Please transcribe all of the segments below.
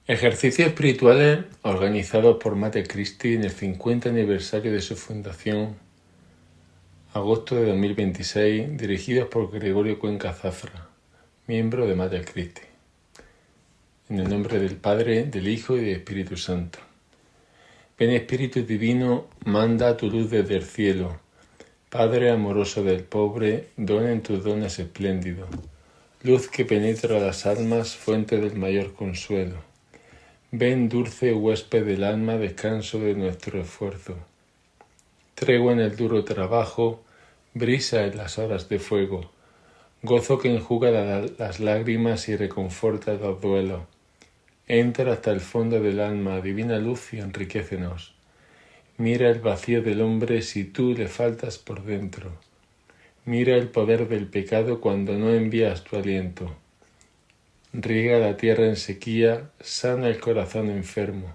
Ejercicios espirituales organizados por Mater Christi en el 50 aniversario de su fundación, agosto de 2026, dirigidos por Gregorio Cuenca Zafra, miembro de Mater Christi. En el nombre del Padre, del Hijo y del Espíritu Santo. Ven Espíritu Divino, manda tu luz desde el cielo. Padre amoroso del pobre, dona en tus dones espléndidos. Luz que penetra las almas, fuente del mayor consuelo. Ven dulce huésped del alma, descanso de nuestro esfuerzo. Tregua en el duro trabajo, brisa en las horas de fuego. Gozo que enjuga las lágrimas y reconforta los duelos. Entra hasta el fondo del alma, divina luz, y enriquécenos. Mira el vacío del hombre si tú le faltas por dentro. Mira el poder del pecado cuando no envías tu aliento. Riega la tierra en sequía, sana el corazón enfermo.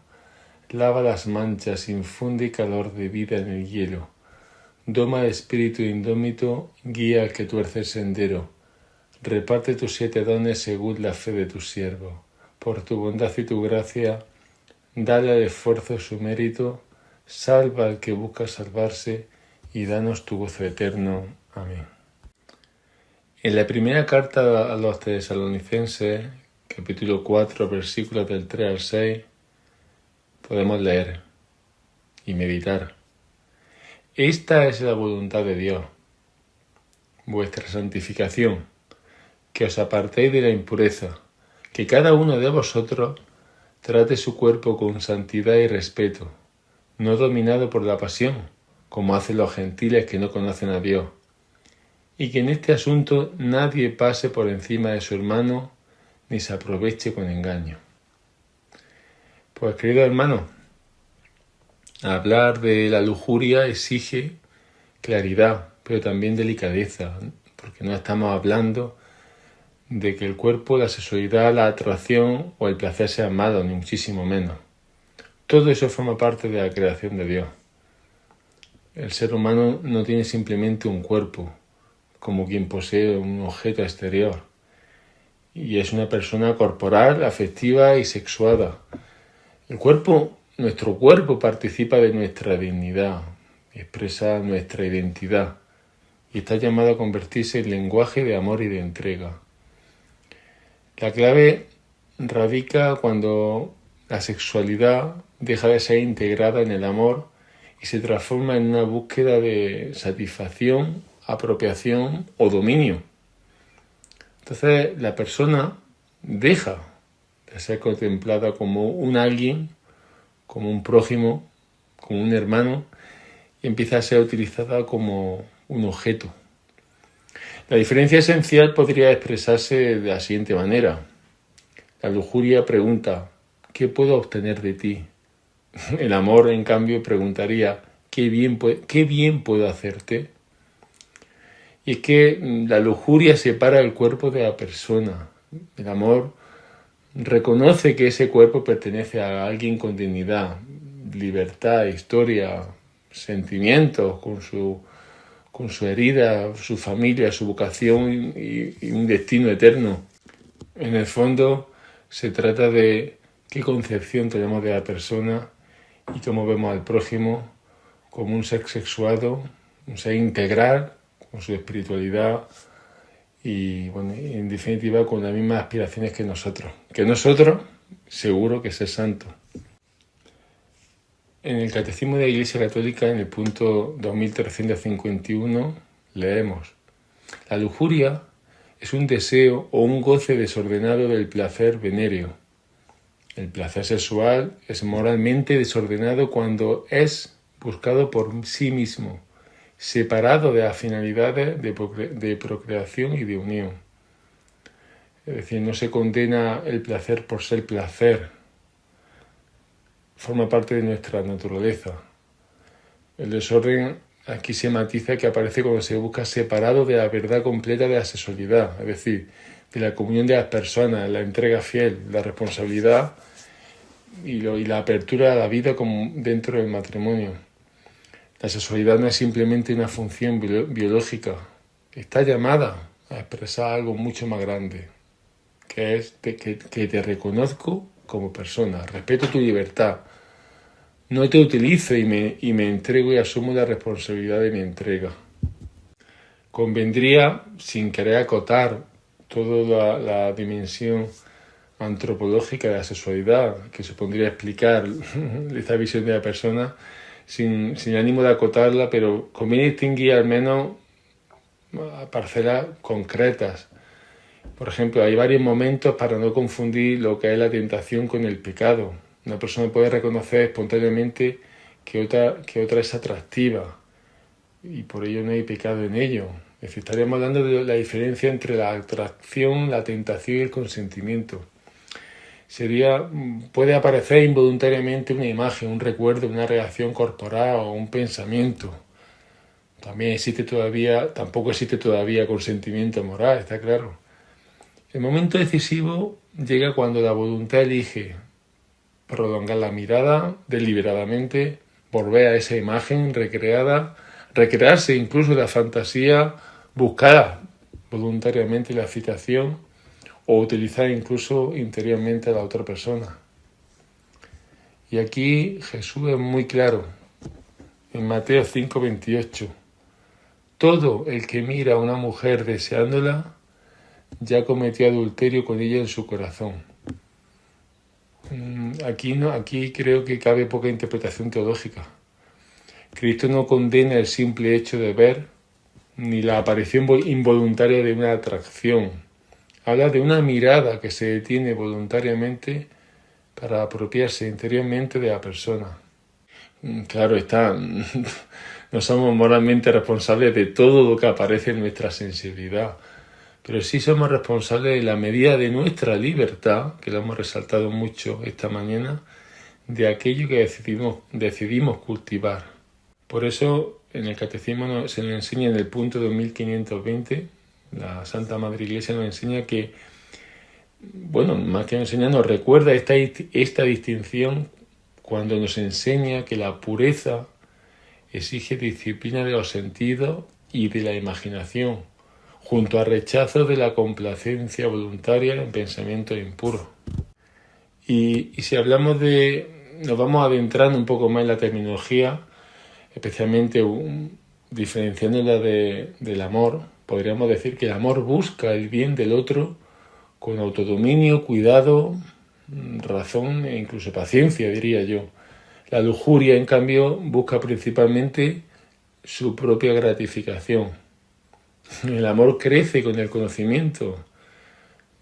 Lava las manchas, infunde calor de vida en el hielo. Doma el espíritu indómito, guía al que tuerce el sendero. Reparte tus 7 dones según la fe de tu siervo. Por tu bondad y tu gracia, dale al esfuerzo su mérito, salva al que busca salvarse y danos tu gozo eterno. Amén. En la primera carta a los tesalonicenses, capítulo 4, versículos del 3 al 6, podemos leer y meditar. Esta es la voluntad de Dios, vuestra santificación, que os apartéis de la impureza, que cada uno de vosotros trate su cuerpo con santidad y respeto, no dominado por la pasión, como hacen los gentiles que no conocen a Dios, y que en este asunto nadie pase por encima de su hermano, ni se aproveche con engaño. Pues, queridos hermanos, hablar de la lujuria exige claridad, pero también delicadeza, porque no estamos hablando de que el cuerpo, la sexualidad, la atracción o el placer sean malos, ni muchísimo menos. Todo eso forma parte de la creación de Dios. El ser humano no tiene simplemente un cuerpo, como quien posee un objeto exterior, y es una persona corporal, afectiva y sexuada. Nuestro cuerpo participa de nuestra dignidad, expresa nuestra identidad, y está llamado a convertirse en lenguaje de amor y de entrega. La clave radica cuando la sexualidad deja de ser integrada en el amor y se transforma en una búsqueda de satisfacción, apropiación o dominio. Entonces la persona deja de ser contemplada como un alguien, como un prójimo, como un hermano, y empieza a ser utilizada como un objeto. La diferencia esencial podría expresarse de la siguiente manera. La lujuria pregunta, ¿qué puedo obtener de ti? El amor, en cambio, preguntaría, ¿qué bien puedo hacerte? Y es que la lujuria separa el cuerpo de la persona. El amor reconoce que ese cuerpo pertenece a alguien con dignidad, libertad, historia, sentimientos, con su herida, su familia, su vocación y un destino eterno. En el fondo se trata de qué concepción tenemos de la persona y cómo vemos al prójimo como un ser sexuado, un ser integral, con su espiritualidad y, bueno, en definitiva, con las mismas aspiraciones que nosotros. Que nosotros, seguro que ser santo. En el Catecismo de la Iglesia Católica, en el punto 2351, leemos: la lujuria es un deseo o un goce desordenado del placer venéreo. El placer sexual es moralmente desordenado cuando es buscado por sí mismo, separado de las finalidades de procreación y de unión. Es decir, no se condena el placer por ser placer. Forma parte de nuestra naturaleza. El desorden aquí se matiza que aparece cuando se busca separado de la verdad completa de la sexualidad, es decir, de la comunión de las personas, la entrega fiel, la responsabilidad y la apertura a la vida como dentro del matrimonio. La sexualidad no es simplemente una función biológica, está llamada a expresar algo mucho más grande, que es que te reconozco como persona, respeto tu libertad. No te utilizo y me entrego y asumo la responsabilidad de mi entrega. Convendría, sin querer acotar toda la dimensión antropológica de la sexualidad, que supondría explicar esta visión de la persona, sin ánimo de acotarla, pero conviene distinguir al menos parcelas concretas. Por ejemplo, hay varios momentos para no confundir lo que es la tentación con el pecado. Una persona puede reconocer espontáneamente que otra es atractiva y por ello no hay pecado en ello. Es decir, estaríamos hablando de la diferencia entre la atracción, la tentación y el consentimiento. Puede aparecer involuntariamente una imagen, un recuerdo, una reacción corporal o un pensamiento. Tampoco existe todavía consentimiento moral, está claro. El momento decisivo llega cuando la voluntad elige prolongar la mirada deliberadamente, volver a esa imagen recrearse incluso la fantasía, buscar voluntariamente la excitación o utilizar incluso interiormente a la otra persona. Y aquí Jesús es muy claro, en Mateo 5:28. Todo el que mira a una mujer deseándola, ya cometió adulterio con ella en su corazón. Aquí creo que cabe poca interpretación teológica. Cristo no condena el simple hecho de ver, ni la aparición involuntaria de una atracción. Habla de una mirada que se detiene voluntariamente para apropiarse interiormente de la persona. Claro está, no somos moralmente responsables de todo lo que aparece en nuestra sensibilidad, pero sí somos responsables de la medida de nuestra libertad, que lo hemos resaltado mucho esta mañana, de aquello que decidimos cultivar. Por eso en el Catecismo se nos enseña en el punto 2520, la Santa Madre Iglesia nos enseña que, más que nos enseña, nos recuerda esta distinción cuando nos enseña que la pureza exige disciplina de los sentidos y de la imaginación, junto al rechazo de la complacencia voluntaria en pensamientos impuros. Y si nos vamos adentrando un poco más en la terminología, especialmente diferenciándola del amor, podríamos decir que el amor busca el bien del otro con autodominio, cuidado, razón e incluso paciencia, diría yo. La lujuria, en cambio, busca principalmente su propia gratificación. El amor crece con el conocimiento,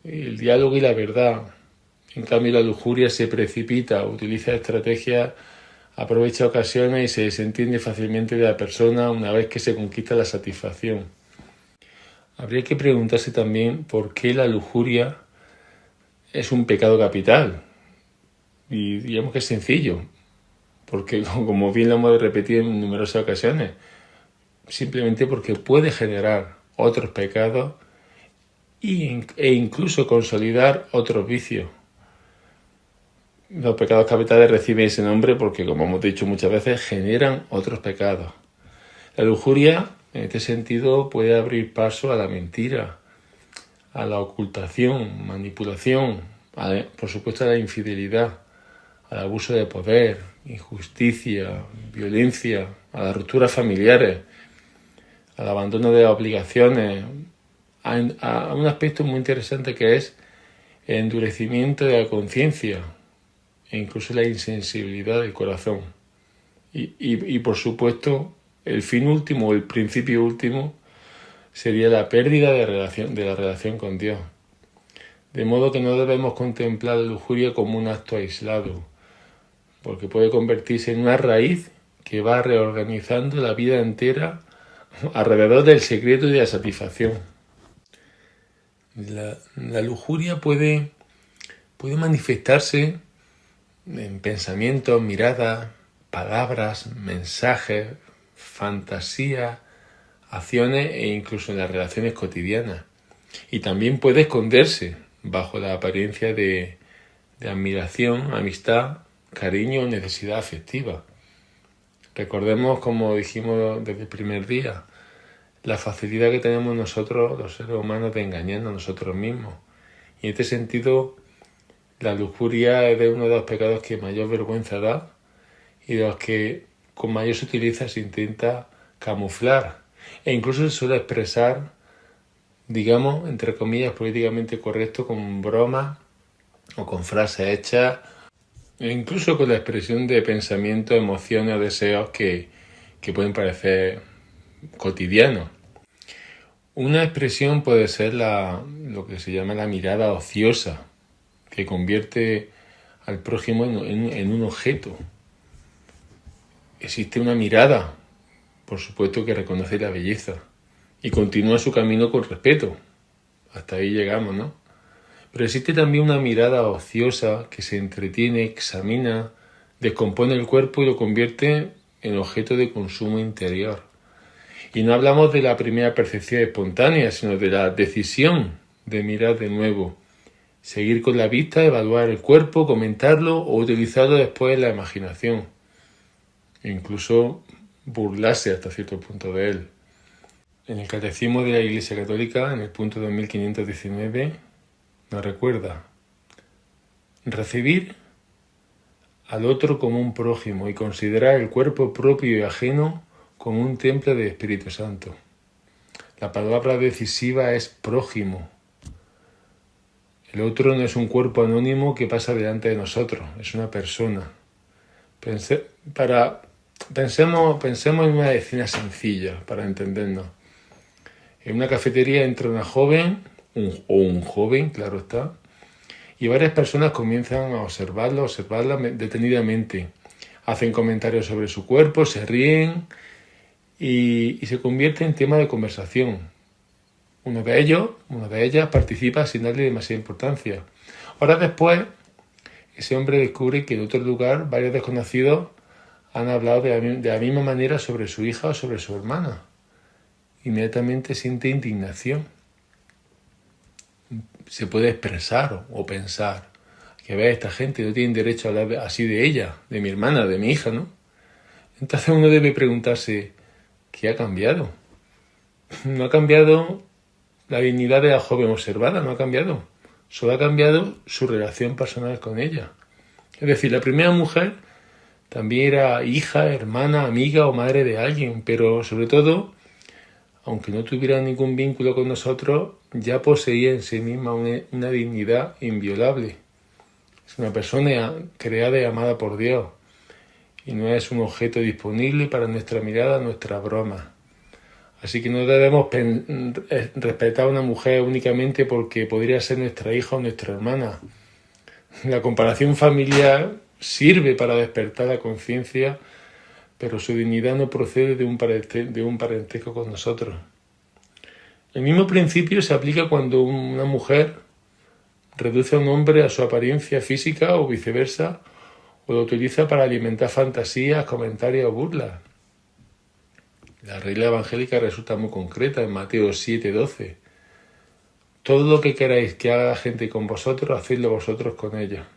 el diálogo y la verdad. En cambio, la lujuria se precipita, utiliza estrategias, aprovecha ocasiones y se desentiende fácilmente de la persona una vez que se conquista la satisfacción. Habría que preguntarse también por qué la lujuria es un pecado capital. Y digamos que es sencillo, porque como bien lo hemos repetido en numerosas ocasiones, simplemente porque puede generar otros pecados e incluso consolidar otros vicios. Los pecados capitales reciben ese nombre porque, como hemos dicho muchas veces, generan otros pecados. La lujuria, en este sentido, puede abrir paso a la mentira, a la ocultación, manipulación, por supuesto a la infidelidad, al abuso de poder, injusticia, violencia, a las rupturas familiares, al abandono de obligaciones, a un aspecto muy interesante que es el endurecimiento de la conciencia e incluso la insensibilidad del corazón. Y por supuesto, el fin último, el principio último, sería la pérdida de la relación con Dios. De modo que no debemos contemplar la lujuria como un acto aislado, porque puede convertirse en una raíz que va reorganizando la vida entera alrededor del secreto y de la satisfacción. La lujuria puede manifestarse en pensamientos, miradas, palabras, mensajes, fantasías, acciones e incluso en las relaciones cotidianas. Y también puede esconderse bajo la apariencia de admiración, amistad, cariño o necesidad afectiva. Recordemos, como dijimos desde el primer día, la facilidad que tenemos nosotros, los seres humanos, de engañarnos a nosotros mismos. Y en este sentido, La lujuria es de uno de los pecados que mayor vergüenza da y de los que con mayor se utiliza, se intenta camuflar e incluso se suele expresar, digamos, entre comillas, políticamente correcto con bromas o con frases hechas e incluso con la expresión de pensamientos, emociones o deseos que pueden parecer cotidianos. Una expresión puede ser lo que se llama la mirada ociosa, que convierte al prójimo en un objeto. Existe una mirada, por supuesto, que reconoce la belleza y continúa su camino con respeto. Hasta ahí llegamos, ¿no? Pero existe también una mirada ociosa que se entretiene, examina, descompone el cuerpo y lo convierte en objeto de consumo interior. Y no hablamos de la primera percepción espontánea, sino de la decisión de mirar de nuevo, seguir con la vista, evaluar el cuerpo, comentarlo o utilizarlo después en la imaginación. E incluso burlarse hasta cierto punto de él. En el Catecismo de la Iglesia Católica, en el punto 2519, nos recuerda recibir al otro como un prójimo y considerar el cuerpo propio y ajeno como un templo del Espíritu Santo. La palabra decisiva es prójimo. El otro no es un cuerpo anónimo que pasa delante de nosotros, es una persona. Pensemos en una escena sencilla para entendernos. En una cafetería entra una joven, o un joven, claro está, y varias personas comienzan a observarla detenidamente. Hacen comentarios sobre su cuerpo, se ríen y se convierte en tema de conversación. Uno de ellas participa sin darle demasiada importancia. Horas después, ese hombre descubre que en otro lugar varios desconocidos han hablado de la misma manera sobre su hija o sobre su hermana. Inmediatamente siente indignación. Se puede expresar o pensar que esta gente no tiene derecho a hablar así de ella, de mi hermana, de mi hija, ¿no? Entonces uno debe preguntarse, ¿qué ha cambiado? No ha cambiado la dignidad de la joven observada, no ha cambiado. Solo ha cambiado su relación personal con ella. Es decir, la primera mujer también era hija, hermana, amiga o madre de alguien, pero sobre todo, aunque no tuviera ningún vínculo con nosotros, ya poseía en sí misma una dignidad inviolable. Es una persona creada y amada por Dios y no es un objeto disponible para nuestra mirada, nuestra broma. Así que no debemos respetar a una mujer únicamente porque podría ser nuestra hija o nuestra hermana. La comparación familiar sirve para despertar la conciencia, pero su dignidad no procede de un parentesco con nosotros. El mismo principio se aplica cuando una mujer reduce a un hombre a su apariencia física o viceversa, o lo utiliza para alimentar fantasías, comentarios o burlas. La regla evangélica resulta muy concreta en Mateo 7:12. Todo lo que queráis que haga la gente con vosotros, hacedlo vosotros con ella.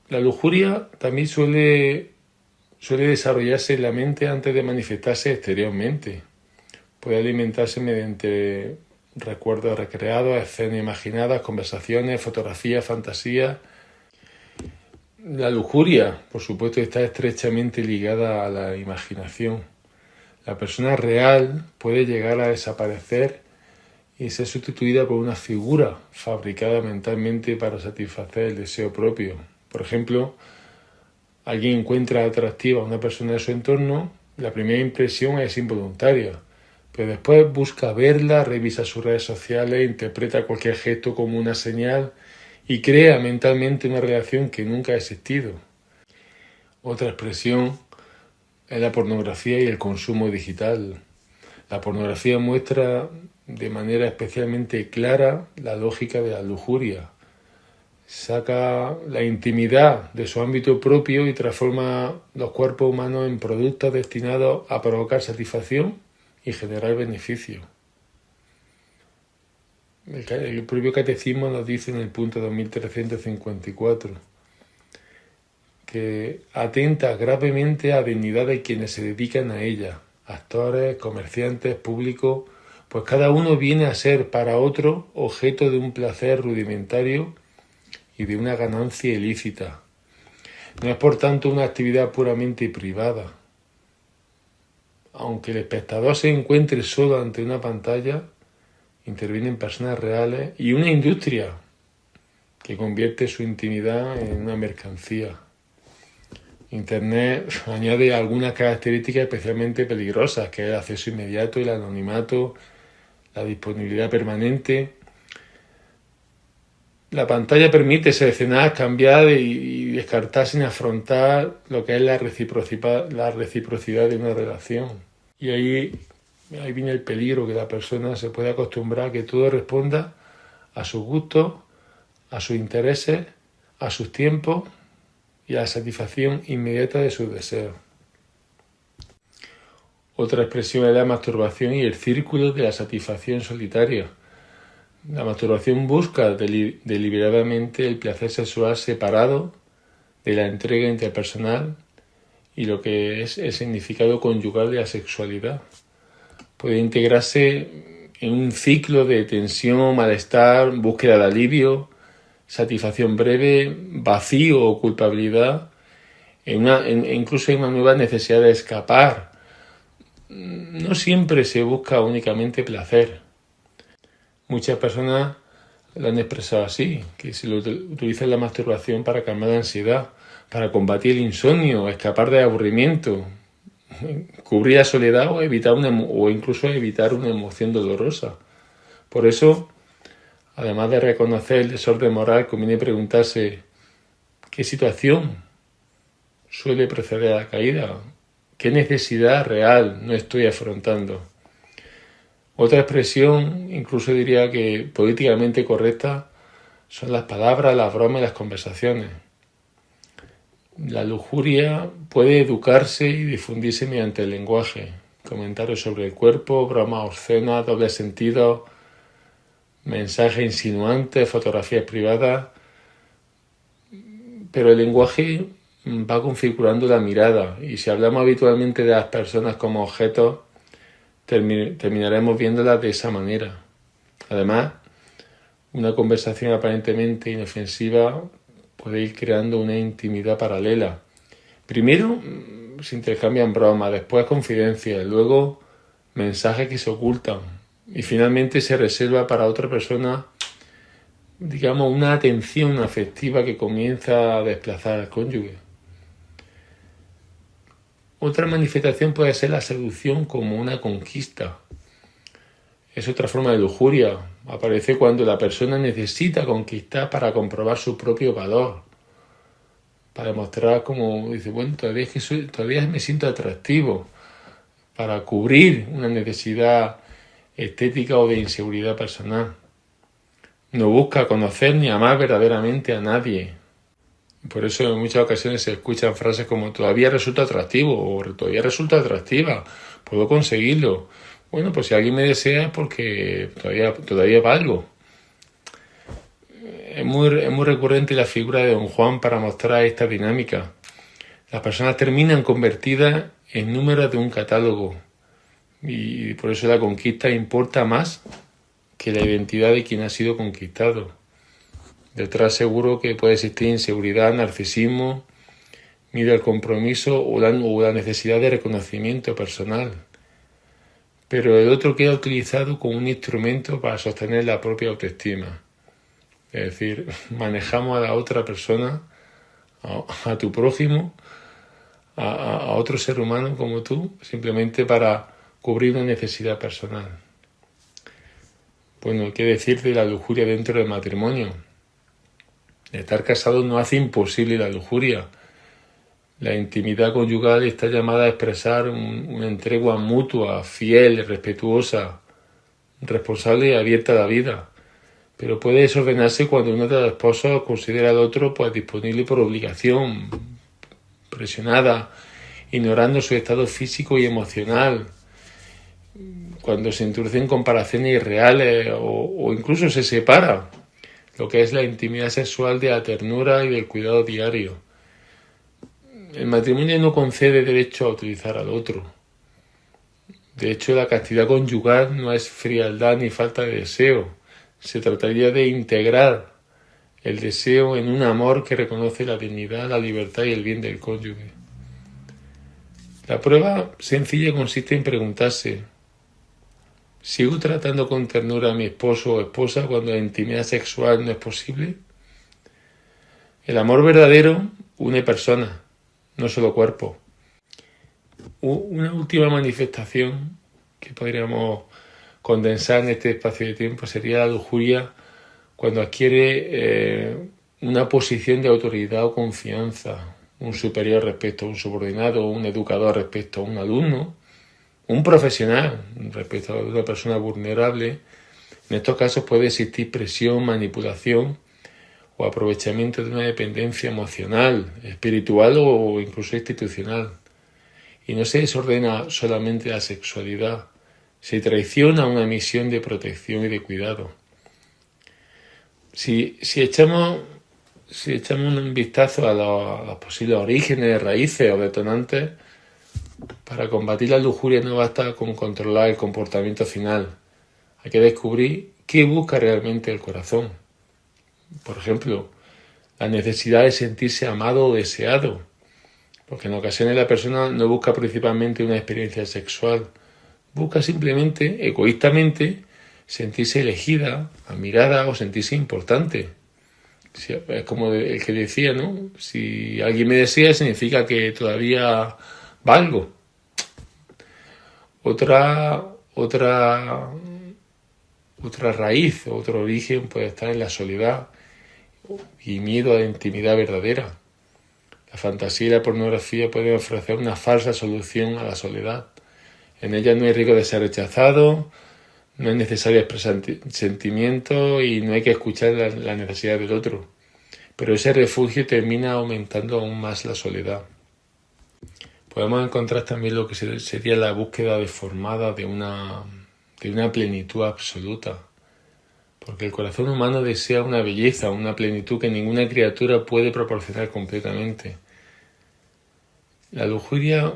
La lujuria también suele desarrollarse en la mente antes de manifestarse exteriormente. Puede alimentarse mediante recuerdos recreados, escenas imaginadas, conversaciones, fotografías, fantasías. La lujuria, por supuesto, está estrechamente ligada a la imaginación. La persona real puede llegar a desaparecer y ser sustituida por una figura fabricada mentalmente para satisfacer el deseo propio. Por ejemplo, alguien encuentra atractiva a una persona de su entorno, la primera impresión es involuntaria, pero después busca verla, revisa sus redes sociales, interpreta cualquier gesto como una señal y crea mentalmente una relación que nunca ha existido. Otra expresión es la pornografía y el consumo digital. La pornografía muestra de manera especialmente clara la lógica de la lujuria. Saca la intimidad de su ámbito propio y transforma los cuerpos humanos en productos destinados a provocar satisfacción y generar beneficio. El propio catecismo nos dice en el punto 2354 que atenta gravemente a la dignidad de quienes se dedican a ella, actores, comerciantes, públicos, pues cada uno viene a ser para otro objeto de un placer rudimentario y de una ganancia ilícita. No es por tanto una actividad puramente privada. Aunque el espectador se encuentre solo ante una pantalla, intervienen personas reales y una industria que convierte su intimidad en una mercancía. Internet añade algunas características especialmente peligrosas, que es el acceso inmediato, el anonimato, la disponibilidad permanente. La pantalla permite seleccionar, cambiar y descartar sin afrontar lo que es la reciprocidad de una relación. Y ahí viene el peligro, que la persona se puede acostumbrar a que todo responda a sus gustos, a sus intereses, a sus tiempos y a la satisfacción inmediata de sus deseos. Otra expresión es la masturbación y el círculo de la satisfacción solitaria. La masturbación busca deliberadamente el placer sexual separado de la entrega interpersonal y lo que es el significado conyugal de la sexualidad. Puede integrarse en un ciclo de tensión, malestar, búsqueda de alivio, satisfacción breve, vacío o culpabilidad, incluso en una nueva necesidad de escapar. No siempre se busca únicamente placer. Muchas personas lo han expresado así, que se utiliza la masturbación para calmar la ansiedad, para combatir el insomnio, escapar del aburrimiento, cubrir la soledad o incluso evitar una emoción dolorosa. Por eso, además de reconocer el desorden moral, conviene preguntarse ¿qué situación suele preceder a la caída? ¿Qué necesidad real no estoy afrontando? Otra expresión, incluso diría que políticamente correcta, son las palabras, las bromas y las conversaciones. La lujuria puede educarse y difundirse mediante el lenguaje, comentarios sobre el cuerpo, bromas obscenas, dobles sentidos, mensajes insinuantes, fotografías privadas, pero el lenguaje va configurando la mirada y si hablamos habitualmente de las personas como objetos, terminaremos viéndolas de esa manera. Además, una conversación aparentemente inofensiva puede ir creando una intimidad paralela. Primero se intercambian bromas, después confidencias, luego mensajes que se ocultan y finalmente se reserva para otra persona, digamos, una atención afectiva que comienza a desplazar al cónyuge. Otra manifestación puede ser la seducción como una conquista. Es otra forma de lujuria. Aparece cuando la persona necesita conquistar para comprobar su propio valor. Para demostrar como dice, bueno, todavía me siento atractivo. Para cubrir una necesidad estética o de inseguridad personal. No busca conocer ni amar verdaderamente a nadie. Por eso en muchas ocasiones se escuchan frases como todavía resulta atractivo o todavía resulta atractiva, puedo conseguirlo. Bueno, pues si alguien me desea es porque todavía valgo. Es muy recurrente la figura de Don Juan para mostrar esta dinámica. Las personas terminan convertidas en números de un catálogo y por eso la conquista importa más que la identidad de quien ha sido conquistado. Detrás seguro que puede existir inseguridad, narcisismo, miedo al compromiso o la necesidad de reconocimiento personal. Pero el otro queda utilizado como un instrumento para sostener la propia autoestima. Es decir, manejamos a la otra persona, a tu prójimo, a otro ser humano como tú, simplemente para cubrir una necesidad personal. Bueno, ¿qué decir de la lujuria dentro del matrimonio? Estar casado no hace imposible la lujuria. La intimidad conyugal está llamada a expresar una entrega mutua, fiel, respetuosa, responsable y abierta a la vida. Pero puede desordenarse cuando uno de los esposos considera al otro disponible por obligación, presionada, ignorando su estado físico y emocional. Cuando se introducen comparaciones irreales o incluso se separa lo que es la intimidad sexual de la ternura y del cuidado diario. El matrimonio no concede derecho a utilizar al otro. De hecho, la castidad conyugal no es frialdad ni falta de deseo. Se trataría de integrar el deseo en un amor que reconoce la dignidad, la libertad y el bien del cónyuge. La prueba sencilla consiste en preguntarse: ¿sigo tratando con ternura a mi esposo o esposa cuando la intimidad sexual no es posible? El amor verdadero une personas, no solo cuerpos. Una última manifestación que podríamos condensar en este espacio de tiempo sería la lujuria cuando adquiere una posición de autoridad o confianza, un superior respecto a un subordinado, un educador respecto a un alumno, un profesional respecto a una persona vulnerable. En estos casos puede existir presión, manipulación o aprovechamiento de una dependencia emocional, espiritual o incluso institucional. Y no se desordena solamente la sexualidad, se traiciona una misión de protección y de cuidado. Si echamos un vistazo a los posibles orígenes, raíces o detonantes, para combatir la lujuria no basta con controlar el comportamiento final. Hay que descubrir qué busca realmente el corazón. Por ejemplo, la necesidad de sentirse amado o deseado, porque en ocasiones la persona no busca principalmente una experiencia sexual, busca simplemente, egoístamente, sentirse elegida, admirada o sentirse importante. Es como el que decía, ¿no? Si alguien me desea significa que todavía valgo. Otra raíz, otro origen puede estar en la soledad y miedo a la intimidad verdadera. La fantasía y la pornografía pueden ofrecer una falsa solución a la soledad. En ella no hay riesgo de ser rechazado, no es necesario expresar sentimientos y no hay que escuchar la necesidad del otro. Pero ese refugio termina aumentando aún más la soledad. Podemos encontrar también lo que sería la búsqueda deformada de una plenitud absoluta. Porque el corazón humano desea una belleza, una plenitud que ninguna criatura puede proporcionar completamente. La lujuria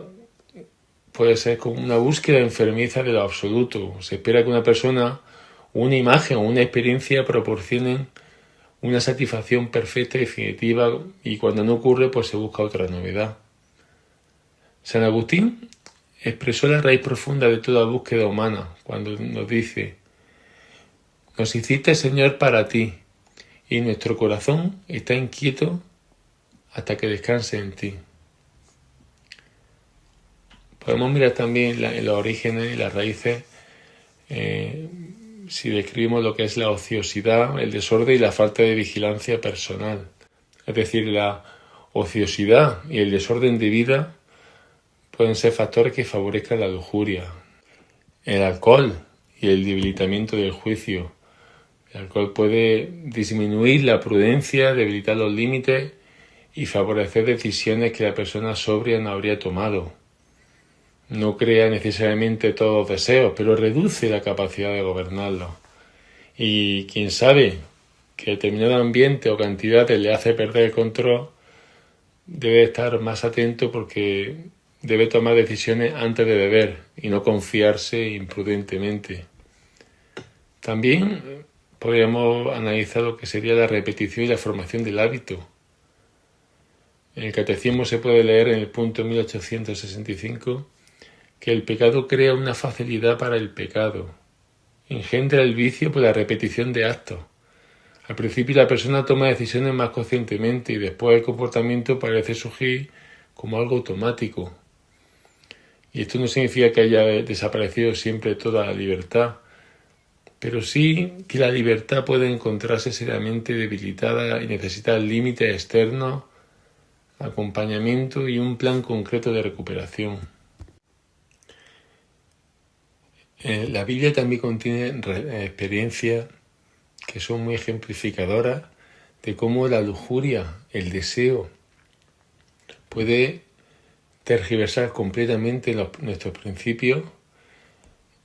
puede ser como una búsqueda enfermiza de lo absoluto. Se espera que una persona, una imagen o una experiencia proporcionen una satisfacción perfecta y definitiva, y cuando no ocurre, pues se busca otra novedad. San Agustín expresó la raíz profunda de toda búsqueda humana cuando nos dice: nos hiciste, Señor, para ti, y nuestro corazón está inquieto hasta que descanse en ti. Podemos mirar también en los orígenes y las raíces, si describimos lo que es la ociosidad, el desorden y la falta de vigilancia personal. Es decir, la ociosidad y el desorden de vida pueden ser factores que favorezcan la lujuria. El alcohol y el debilitamiento del juicio. El alcohol puede disminuir la prudencia, debilitar los límites y favorecer decisiones que la persona sobria no habría tomado. No crea necesariamente todos los deseos, pero reduce la capacidad de gobernarlos. Y quien sabe que determinado ambiente o cantidad le hace perder el control, debe estar más atento porque debe tomar decisiones antes de beber y no confiarse imprudentemente. También podríamos analizar lo que sería la repetición y la formación del hábito. En el Catecismo se puede leer en el punto 1865 que el pecado crea una facilidad para el pecado. Engendra el vicio por la repetición de actos. Al principio la persona toma decisiones más conscientemente y después el comportamiento parece surgir como algo automático. Y esto no significa que haya desaparecido siempre toda la libertad, pero sí que la libertad puede encontrarse seriamente debilitada y necesitar límites externos, acompañamiento y un plan concreto de recuperación. La Biblia también contiene experiencias que son muy ejemplificadoras de cómo la lujuria, el deseo, puede tergiversar completamente nuestros principios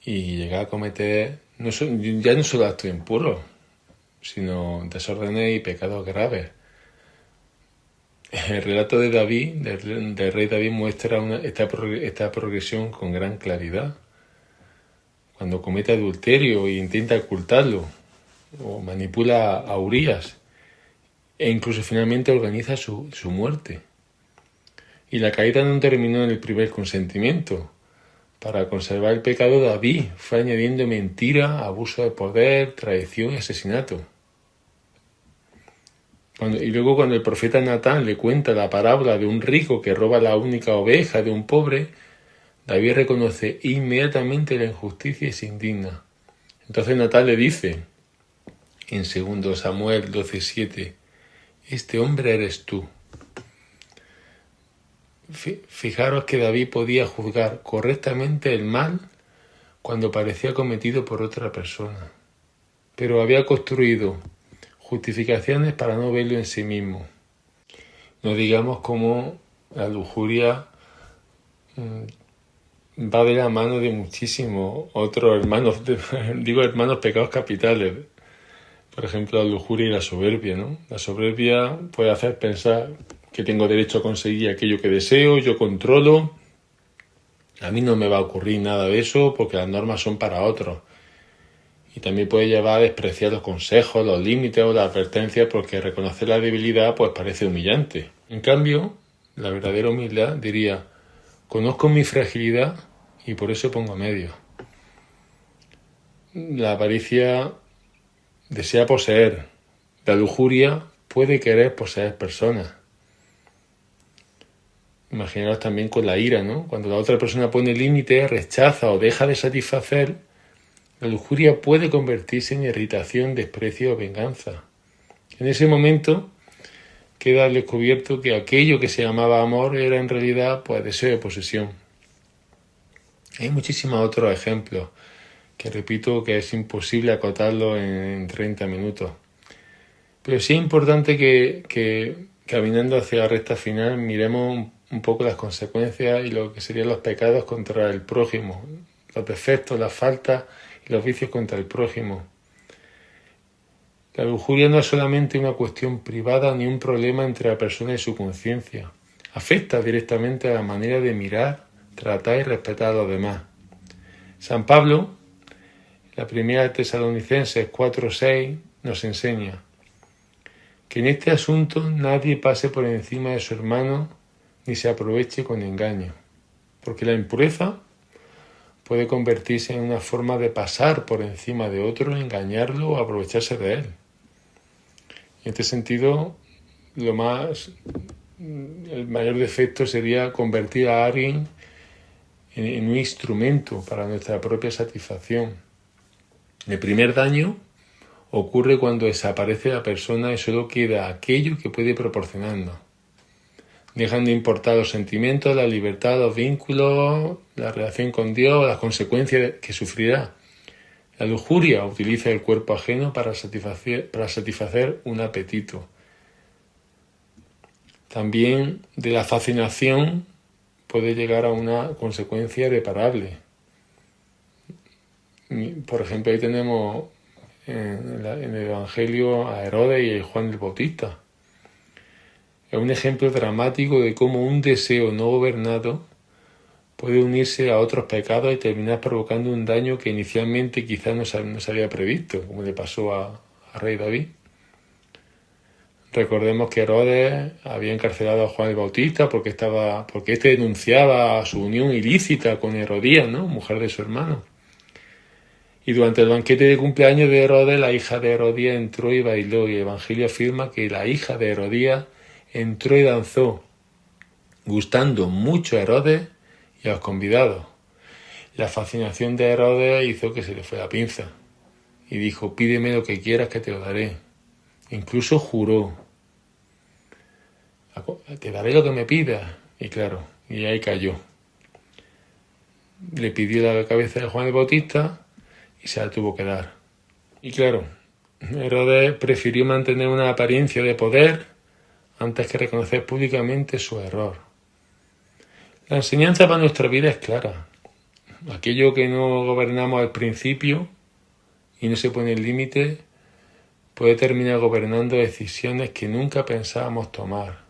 y llegar a cometer ya no solo actos impuros, sino desórdenes y pecados graves. El relato de David, del rey David, muestra esta progresión con gran claridad. cuando comete adulterio e intenta ocultarlo, o manipula a Urías, e incluso finalmente organiza su muerte. Y la caída no terminó en el primer consentimiento. Para conservar el pecado, David fue añadiendo mentira, abuso de poder, traición y asesinato. Y luego cuando el profeta Natán le cuenta la parábola de un rico que roba la única oveja de un pobre, David reconoce inmediatamente la injusticia y se indigna. Entonces Natán le dice, en 2 Samuel 12:7, este hombre eres tú. Fijaros que David podía juzgar correctamente el mal cuando parecía cometido por otra persona, pero había construido justificaciones para no verlo en sí mismo. No digamos cómo la lujuria va de la mano de muchísimos otros hermanos, hermanos pecados capitales. Por ejemplo, la lujuria y la soberbia, ¿no? La soberbia puede hacer pensar que tengo derecho a conseguir aquello que deseo, yo controlo. A mí no me va a ocurrir nada de eso porque las normas son para otros. Y también puede llevar a despreciar los consejos, los límites o las advertencias porque reconocer la debilidad pues parece humillante. En cambio, la verdadera humildad diría, conozco mi fragilidad y por eso pongo medios. La avaricia desea poseer. La lujuria puede querer poseer personas. Imaginaos también con la ira, ¿no? Cuando la otra persona pone límites, rechaza o deja de satisfacer, la lujuria puede convertirse en irritación, desprecio o venganza. En ese momento queda al descubierto que aquello que se llamaba amor era en realidad pues deseo de posesión. Hay muchísimos otros ejemplos que repito que es imposible acotarlo en 30 minutos. Pero sí es importante que caminando hacia la recta final miremos un poco las consecuencias y lo que serían los pecados contra el prójimo, los defectos, las faltas y los vicios contra el prójimo. La lujuria no es solamente una cuestión privada ni un problema entre la persona y su conciencia. Afecta directamente a la manera de mirar, tratar y respetar a los demás. San Pablo, la primera de Tesalonicenses 4:6, nos enseña que en este asunto nadie pase por encima de su hermano ni se aproveche con engaño, porque la impureza puede convertirse en una forma de pasar por encima de otro, engañarlo o aprovecharse de él. En este sentido, el mayor defecto sería convertir a alguien en un instrumento para nuestra propia satisfacción. El primer daño ocurre cuando desaparece la persona y solo queda aquello que puede proporcionarnos. Dejan de importar los sentimientos, la libertad, los vínculos, la relación con Dios, las consecuencias que sufrirá. La lujuria utiliza el cuerpo ajeno para satisfacer un apetito. También de la fascinación puede llegar a una consecuencia irreparable. Por ejemplo, ahí tenemos en el Evangelio a Herodes y a Juan el Bautista. Es un ejemplo dramático de cómo un deseo no gobernado puede unirse a otros pecados y terminar provocando un daño que inicialmente quizás no se había previsto, como le pasó a rey David. Recordemos que Herodes había encarcelado a Juan el Bautista porque éste denunciaba su unión ilícita con Herodías, ¿no? Mujer de su hermano. Y durante el banquete de cumpleaños de Herodes, la hija de Herodías entró y bailó, y el Evangelio afirma que la hija de Herodías entró y danzó, gustando mucho a Herodes y a los convidados. La fascinación de Herodes hizo que se le fue la pinza y dijo, pídeme lo que quieras que te lo daré. Incluso juró, te daré lo que me pidas. Y claro, y ahí cayó. Le pidió la cabeza de Juan el Bautista y se la tuvo que dar. Y claro, Herodes prefirió mantener una apariencia de poder antes que reconocer públicamente su error. La enseñanza para nuestra vida es clara. Aquello que no gobernamos al principio y no se pone límite puede terminar gobernando decisiones que nunca pensábamos tomar.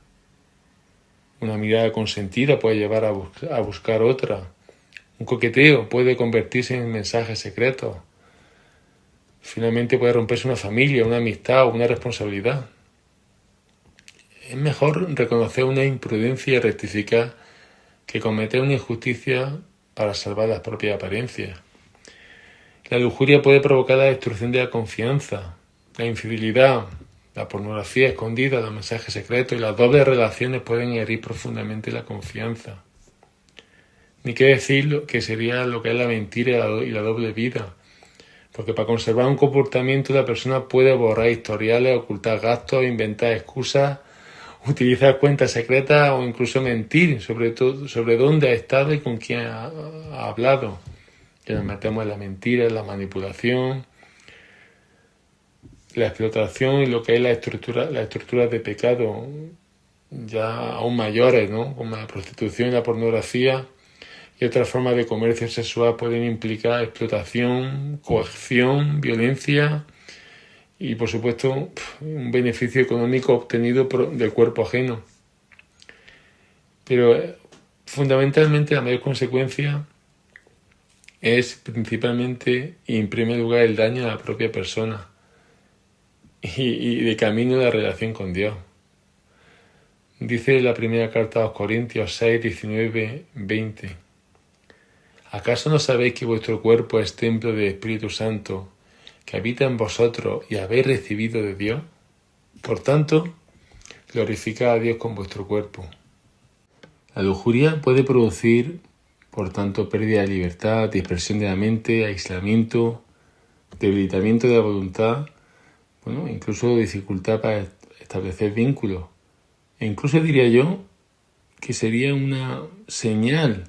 Una mirada consentida puede llevar a buscar otra. Un coqueteo puede convertirse en mensajes secretos. Finalmente puede romperse una familia, una amistad o una responsabilidad. Es mejor reconocer una imprudencia y rectificar que cometer una injusticia para salvar las propias apariencias. La lujuria puede provocar la destrucción de la confianza, la infidelidad, la pornografía escondida, los mensajes secretos y las dobles relaciones pueden herir profundamente la confianza. Ni qué decir lo que sería lo que es la mentira y la doble vida, porque para conservar un comportamiento la persona puede borrar historiales, ocultar gastos, inventar excusas, utilizar cuentas secretas o incluso mentir sobre dónde ha estado y con quién ha hablado. Que nos metemos en la mentira, en la manipulación, la explotación y lo que es la estructura de pecado ya aún mayores, ¿no? Como la prostitución y la pornografía y otras formas de comercio sexual pueden implicar explotación, coacción, violencia y por supuesto un beneficio económico obtenido del cuerpo ajeno. Pero fundamentalmente la mayor consecuencia es principalmente y en primer lugar el daño a la propia persona y de camino a la relación con Dios. Dice la primera carta a los Corintios 6, 19, 20. ¿Acaso no sabéis que vuestro cuerpo es templo del Espíritu Santo, que habita en vosotros y habéis recibido de Dios? Por tanto, glorificad a Dios con vuestro cuerpo. La lujuria puede producir, por tanto, pérdida de libertad, dispersión de la mente, aislamiento, debilitamiento de la voluntad, incluso dificultad para establecer vínculos. E incluso diría yo que sería una señal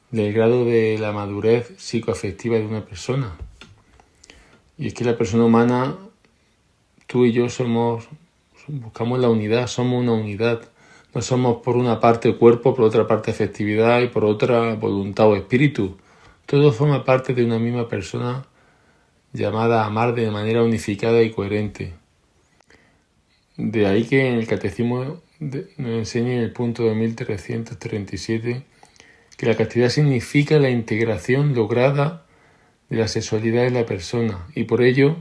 del grado de la madurez psicoafectiva de una persona. Y es que la persona humana, tú y yo buscamos la unidad, somos una unidad. No somos por una parte cuerpo, por otra parte afectividad y por otra voluntad o espíritu. Todo forma parte de una misma persona llamada a amar de manera unificada y coherente. De ahí que en el Catecismo nos enseña en el punto 2337 que la castidad significa la integración lograda de la sexualidad de la persona y por ello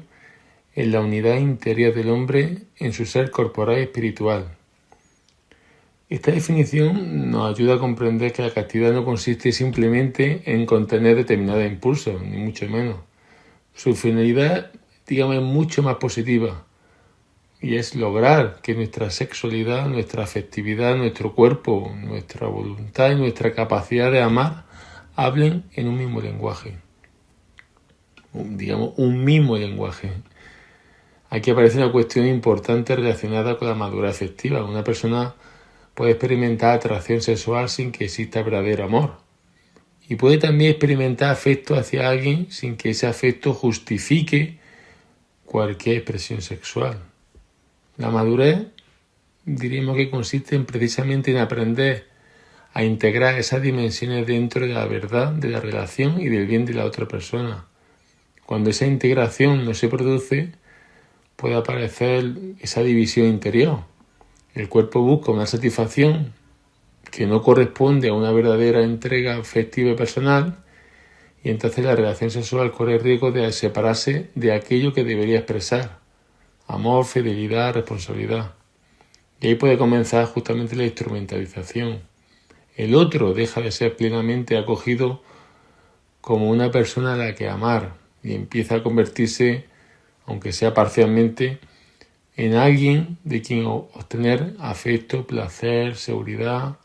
en la unidad interior del hombre en su ser corporal y espiritual. Esta definición nos ayuda a comprender que la castidad no consiste simplemente en contener determinados impulsos, ni mucho menos. Su finalidad, es mucho más positiva y es lograr que nuestra sexualidad, nuestra afectividad, nuestro cuerpo, nuestra voluntad y nuestra capacidad de amar hablen en un mismo lenguaje. Un mismo lenguaje. Aquí aparece una cuestión importante relacionada con la madurez afectiva. Una persona puede experimentar atracción sexual sin que exista verdadero amor. Y puede también experimentar afecto hacia alguien sin que ese afecto justifique cualquier expresión sexual. La madurez, diríamos que consiste precisamente en aprender a integrar esas dimensiones dentro de la verdad, de la relación y del bien de la otra persona. Cuando esa integración no se produce, puede aparecer esa división interior. El cuerpo busca una satisfacción que no corresponde a una verdadera entrega afectiva y personal, y entonces la relación sexual corre el riesgo de separarse de aquello que debería expresar: amor, fidelidad, responsabilidad. Y ahí puede comenzar justamente la instrumentalización. El otro deja de ser plenamente acogido como una persona a la que amar y empieza a convertirse, aunque sea parcialmente, en alguien de quien obtener afecto, placer, seguridad.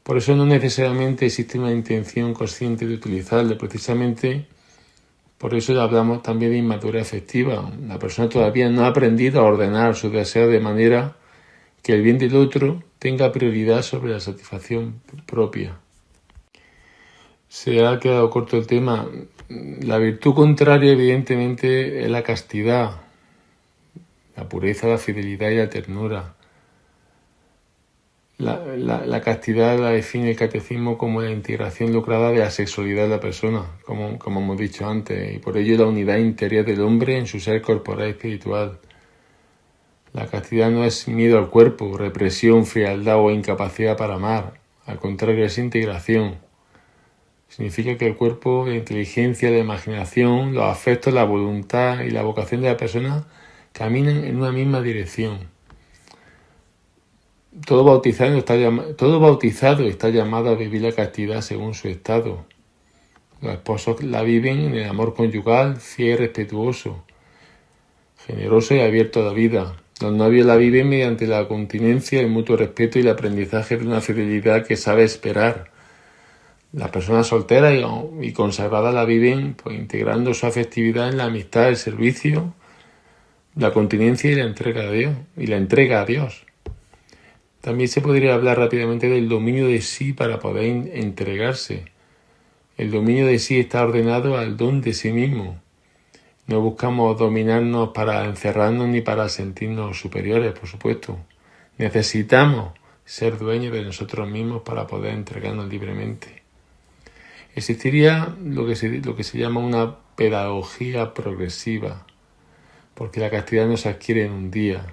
Por eso no necesariamente existe una intención consciente de utilizarlo. Precisamente por eso hablamos también de inmadurez afectiva. La persona todavía no ha aprendido a ordenar sus deseos de manera que el bien del otro tenga prioridad sobre la satisfacción propia. Se ha quedado corto el tema. La virtud contraria, evidentemente, es la castidad, la pureza, la fidelidad y la ternura. La castidad la define el catecismo como la integración lograda de la sexualidad de la persona, como hemos dicho antes, y por ello la unidad interior del hombre en su ser corporal y espiritual. La castidad no es miedo al cuerpo, represión, frialdad o incapacidad para amar. Al contrario, es integración. Significa que el cuerpo, la inteligencia, la imaginación, los afectos, la voluntad y la vocación de la persona caminan en una misma dirección. Todo bautizado está llamado a vivir la castidad según su estado. Los esposos la viven en el amor conyugal, fiel, respetuoso, generoso y abierto a la vida. Los novios la viven mediante la continencia, el mutuo respeto y el aprendizaje de una fidelidad que sabe esperar. Las personas solteras y consagradas la viven pues, integrando su afectividad en la amistad, el servicio, la continencia y la entrega a Dios. También se podría hablar rápidamente del dominio de sí para poder entregarse. El dominio de sí está ordenado al don de sí mismo. No buscamos dominarnos para encerrarnos ni para sentirnos superiores, por supuesto. Necesitamos ser dueños de nosotros mismos para poder entregarnos libremente. Existiría lo que se llama una pedagogía progresiva, porque la castidad no se adquiere en un día.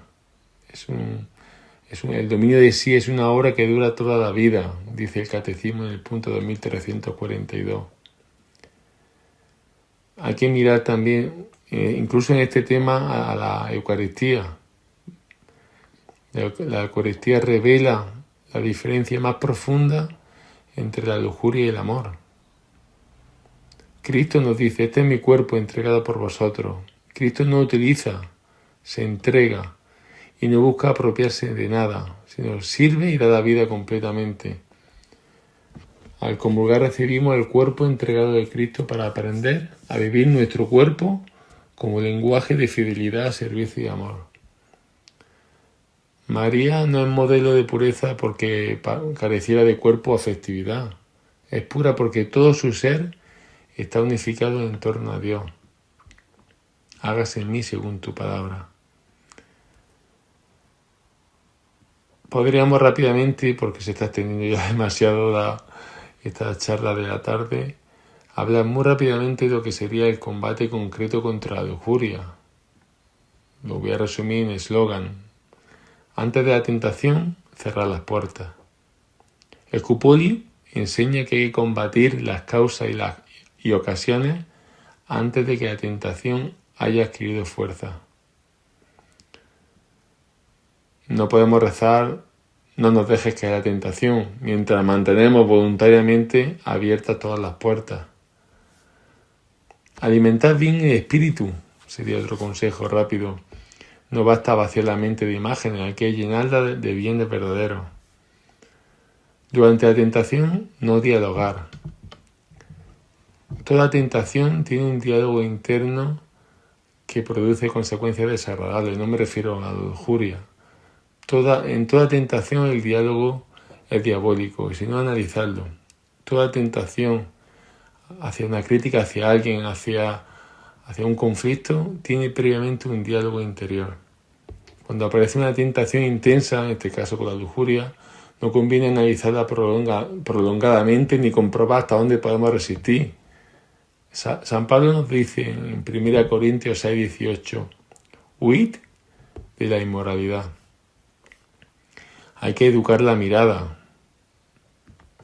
El dominio de sí es una obra que dura toda la vida, dice el Catecismo en el punto 2342. Hay que mirar también, incluso en este tema, a la Eucaristía. La Eucaristía revela la diferencia más profunda entre la lujuria y el amor. Cristo nos dice, este es mi cuerpo entregado por vosotros. Cristo no utiliza, se entrega y no busca apropiarse de nada, sino sirve y da la vida completamente. Al comulgar recibimos el cuerpo entregado de Cristo para aprender a vivir nuestro cuerpo como lenguaje de fidelidad, servicio y amor. María no es modelo de pureza porque careciera de cuerpo o afectividad. Es pura porque todo su ser está unificado en torno a Dios. Hágase en mí según tu palabra. Podríamos rápidamente, porque se está extendiendo ya demasiado esta charla de la tarde, hablar muy rápidamente de lo que sería el combate concreto contra la lujuria. Lo voy a resumir en eslogan. Antes de la tentación, cerrar las puertas. El Cupoli enseña que hay que combatir las causas y ocasiones antes de que la tentación haya adquirido fuerza. No podemos rezar, no nos dejes caer la tentación, mientras mantenemos voluntariamente abiertas todas las puertas. Alimentar bien el espíritu sería otro consejo rápido. No basta vaciar la mente de imágenes, hay que llenarla de bienes verdaderos. Durante la tentación, no dialogar. Toda tentación tiene un diálogo interno que produce consecuencias desagradables. No me refiero a la lujuria. En toda tentación el diálogo es diabólico, y si no, analizarlo. Toda tentación hacia una crítica, hacia alguien, hacia un conflicto, tiene previamente un diálogo interior. Cuando aparece una tentación intensa, en este caso con la lujuria, no conviene analizarla prolongadamente ni comprobar hasta dónde podemos resistir. San Pablo nos dice en 1 Corintios 6:18, huid de la inmoralidad. Hay que educar la mirada.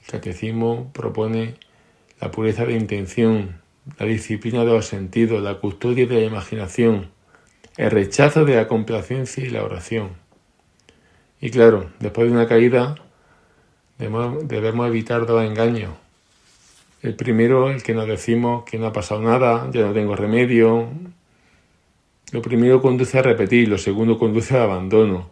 El Catecismo propone la pureza de intención, la disciplina de los sentidos, la custodia de la imaginación, el rechazo de la complacencia y la oración. Y claro, después de una caída debemos evitar dos engaños. El primero, el que nos decimos que no ha pasado nada, ya no tengo remedio. Lo primero conduce a repetir, lo segundo conduce al abandono.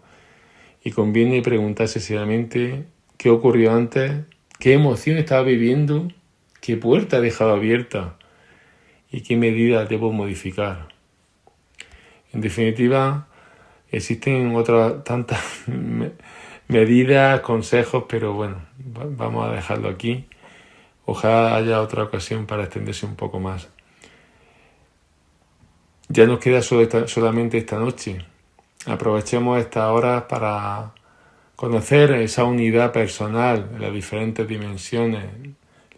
Y conviene preguntarse seriamente qué ocurrió antes, qué emoción estaba viviendo, qué puerta he dejado abierta y qué medidas debo modificar. En definitiva, existen otras tantas medidas, consejos, pero bueno, vamos a dejarlo aquí. Ojalá haya otra ocasión para extenderse un poco más. Ya nos queda solamente esta noche. Aprovechemos estas horas para conocer esa unidad personal en las diferentes dimensiones,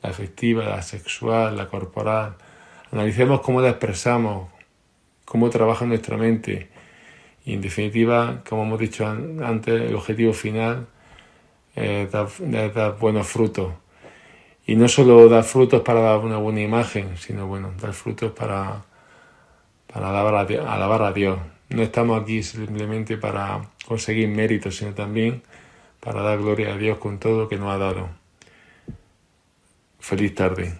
la afectiva, la sexual, la corporal. Analicemos cómo la expresamos, cómo trabaja nuestra mente y, en definitiva, como hemos dicho antes, el objetivo final es dar buenos frutos. Y no solo dar frutos para dar una buena imagen, sino bueno, dar frutos para alabar a Dios. No estamos aquí simplemente para conseguir méritos, sino también para dar gloria a Dios con todo lo que nos ha dado. Feliz tarde.